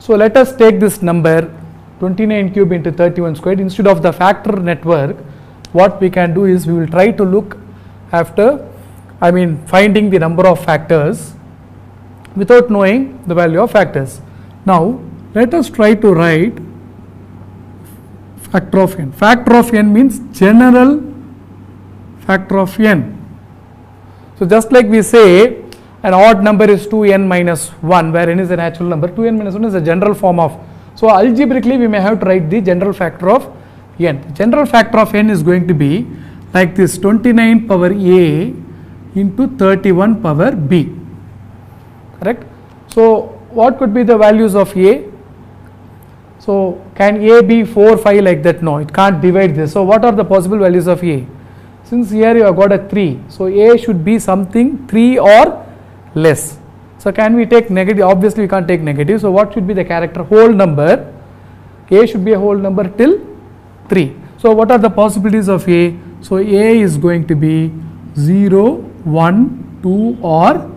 So let us take this number 29 cube into 31 squared. Instead of the factor network, what we can do is we will try to look after, finding the number of factors without knowing the value of factors. Now let us try to write factor of n. Factor of n means general factor of n. So just like we say an odd number is 2n minus 1, where n is a natural number, 2n minus 1 is a general form of. So algebraically we may have to write the general factor of n. The general factor of n is going to be like this: 29 power a into 31 power b. Correct? So what could be the values of a? So can a be 4, 5 like that? No, it can't divide this. So what are the possible values of a? Since here you have got a 3, so a should be something 3 or less. So can we take negative? Obviously we can't take negative. So what should be the character? Whole number. A should be a whole number till 3. So what are the possibilities of a? So a is going to be 0, 1, 2 or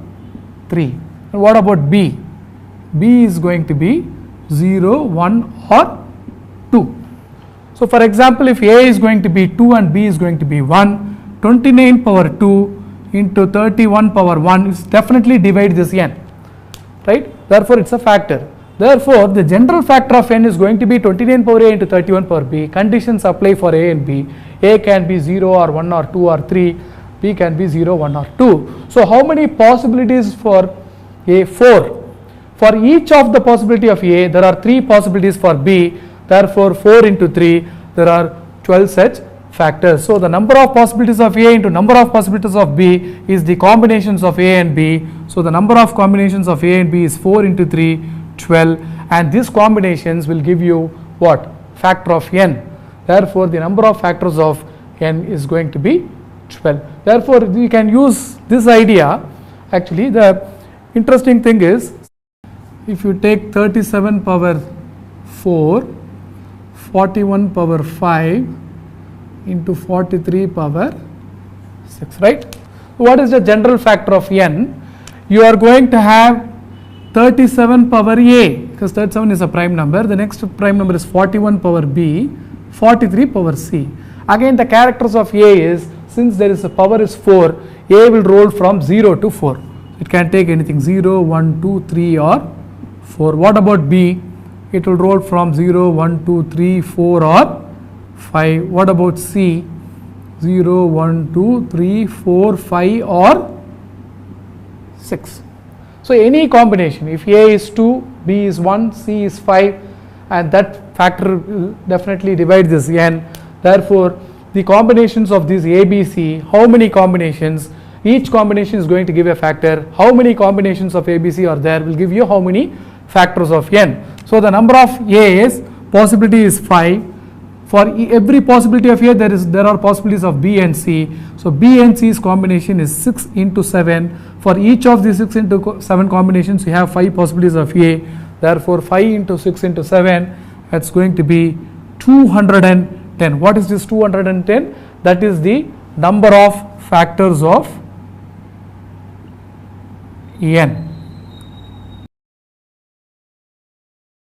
3. And what about b? B is going to be 0, 1 or 2. So for example, if a is going to be 2 and b is going to be 1, 29 power 2 into 31 power 1 is definitely divide this n, right? Therefore it's a factor. Therefore the general factor of n is going to be 29 power a into 31 power b. Conditions apply for a and b. A can be 0 or 1 or 2 or 3, b can be 0, 1 or 2. So how many possibilities for a? 4. For each of the possibility of a, there are 3 possibilities for b. Therefore 4 into 3, there are 12 such factors. So the number of possibilities of a into number of possibilities of b is the combinations of a and b. So the number of combinations of a and b is 4 into 3, 12, and these combinations will give you what? Factor of n. Therefore the number of factors of n is going to be 12. Therefore we can use this idea. Actually the interesting thing is, if you take 37 power 4, 41 power 5 into 43 power 6, right? What is the general factor of n? You are going to have 37 power a, because 37 is a prime number. The next prime number is 41 power b, 43 power c. Again the characters of a is, since there is a power is 4, a will roll from 0 to 4. It can take anything, 0, 1, 2, 3 or 4. What about b? It will roll from 0, 1, 2, 3, 4 or 5. What about c? 0, 1, 2, 3, 4, 5 or 6. So any combination, if a is 2, b is 1, c is 5, and that factor will definitely divide this n. Therefore the combinations of these a, b, c, how many combinations? Each combination is going to give a factor. How many combinations of a, b, c are there will give you how many factors of n. So the number of a is, possibility is 5. For every possibility of a, there are possibilities of b and c. So b and c's combination is 6 into 7. For each of these 6 into 7 combinations, you have 5 possibilities of a. Therefore 5 into 6 into 7, that's going to be 210. What is this 210? That is the number of factors of n.